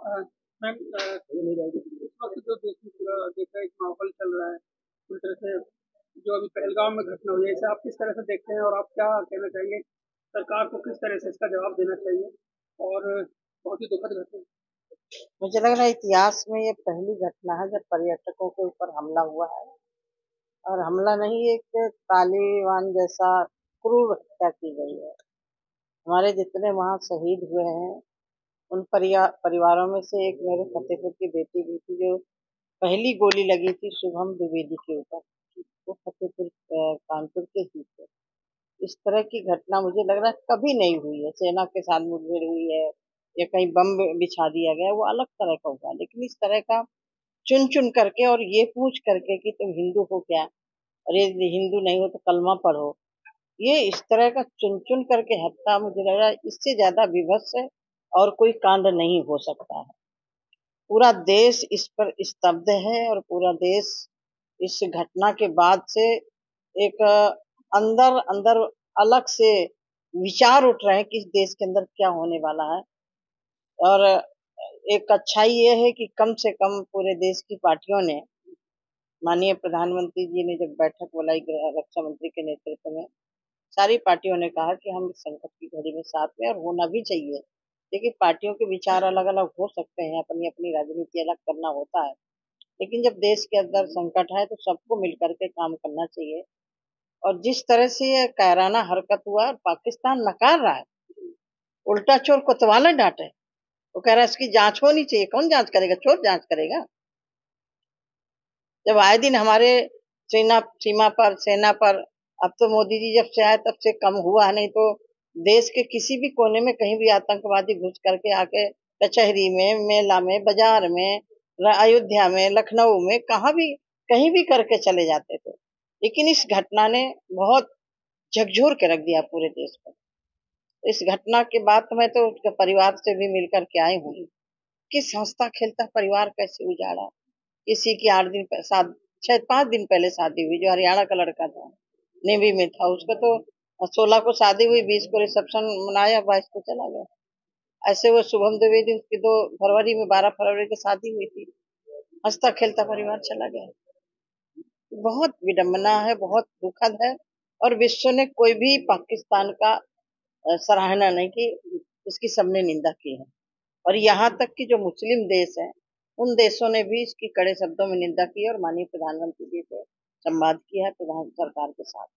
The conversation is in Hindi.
मैम, इस वक्त जो देश में पूरा देश का एक माहौल चल रहा है पूरी तरह से, जो अभी पहलगाम में घटना हुई है, इसे आप किस तरह से देखते हैं और आप क्या कहना चाहेंगे? सरकार को किस तरह से इसका जवाब देना चाहिए? और बहुत ही दुखद घटना है। मुझे लग रहा है इतिहास में ये पहली घटना है जब पर्यटकों के ऊपर हमला हुआ है। और हमला नहीं, एक तालिबान जैसा क्रूर हत्या की गई है। हमारे जितने वहाँ शहीद हुए हैं उन परिवारों में से एक मेरे फतेहपुर की बेटी भी थी, जो पहली गोली लगी थी शुभम द्विवेदी के ऊपर। वो फतेहपुर कानपुर के ही थे। इस तरह की घटना मुझे लग रहा है कभी नहीं हुई है। सेना के साथ मुठभेड़ हुई है या कहीं बम बिछा दिया गया, वो अलग तरह का होगा, लेकिन इस तरह का चुन चुन करके और ये पूछ करके कि तुम हिंदू हो क्या, और ये हिंदू नहीं हो तो कलमा पढ़ो, ये इस तरह का चुन चुन करके हत्या, मुझे लग रहा है इससे ज्यादा विभत्स है और कोई कांड नहीं हो सकता है। पूरा देश इस पर स्तब्ध है और पूरा देश इस घटना के बाद से एक अंदर अंदर अलग से विचार उठ रहे हैं कि इस देश के अंदर क्या होने वाला है। और एक अच्छाई ये है कि कम से कम पूरे देश की पार्टियों ने, माननीय प्रधानमंत्री जी ने जब बैठक बुलाई रक्षा मंत्री के नेतृत्व में, सारी पार्टियों ने कहा कि हम इस संकट की घड़ी में साथ में, और होना भी चाहिए। देखिए, पार्टियों के विचार अलग अलग हो सकते हैं, अपनी अपनी राजनीति अलग करना होता है, लेकिन जब देश के अंदर संकट है तो सबको मिलकर के काम करना चाहिए। और जिस तरह से ये कायराना हरकत हुआ, पाकिस्तान नकार रहा है, उल्टा चोर कोतवाल डांटे। वो कह रहा है इसकी जांच होनी चाहिए। कौन जांच करेगा? चोर जांच करेगा। जब आए दिन हमारे सीमा पर, सेना पर, अब तो मोदी जी जब से आए तब से कम हुआ नहीं, तो देश के किसी भी कोने में कहीं भी आतंकवादी घुस करके आके कचहरी में, मेला में, बाजार में, अयोध्या में, लखनऊ में, कहाँ भी कहीं भी करके चले जाते थे। लेकिन इस घटना ने बहुत झकझोर के रख दिया पूरे देश को। इस घटना के बाद तो मैं तो उसके परिवार से भी मिलकर के आई हूँ। किस हंसता खेलता परिवार कैसे उजाड़ा। किसी की 8 दिन 5 दिन पहले शादी हुई, जो हरियाणा का लड़का था, नेवी में था, उसका तो 16 को शादी हुई, 20 को रिसेप्शन मनाया, 22 को चला गया। ऐसे वो शुभम द्विवेदी, उसकी 2 फरवरी में, 12 फरवरी की शादी हुई थी। हंसता खेलता परिवार चला गया। बहुत विडम्बना है, बहुत दुखद है। और विश्व ने कोई भी पाकिस्तान का सराहना नहीं की, इसकी सबने निंदा की है। और यहाँ तक कि जो मुस्लिम देश हैं, उन देशों ने भी इसकी कड़े शब्दों में निंदा की है और माननीय प्रधानमंत्री जी से संवाद किया है प्रधान सरकार के साथ।